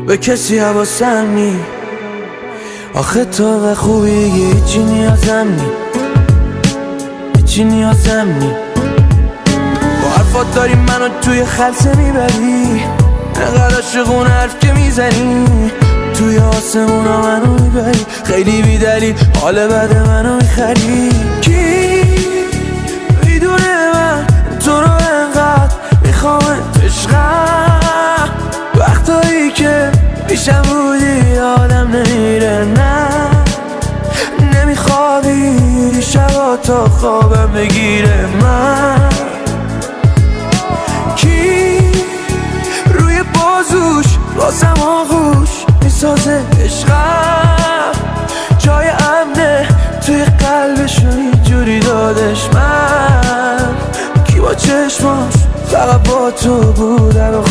به کسی حواسم نی. آخه تو و خوبی هیچی نیازم نی، هیچی نیازم نی. با حرفات داری منو توی خلسه میبری، انقدر عاشقون حرف که میزنی، توی آسمونا منو میبری، خیلی بیدلیل حال بد منو میخری. کی میدونه من تو رو انقدر میخوام عشقم، وقتایی که پیشم بودی آدم نمیره، نه نمیخوابی شبا تا خوابم بگیره. من کی روی بازوش واسم آغوش میسازه عشقم، جای امنه توی قلبشو اینجوری دادش. من کی با چشماش فقط با تو بودن و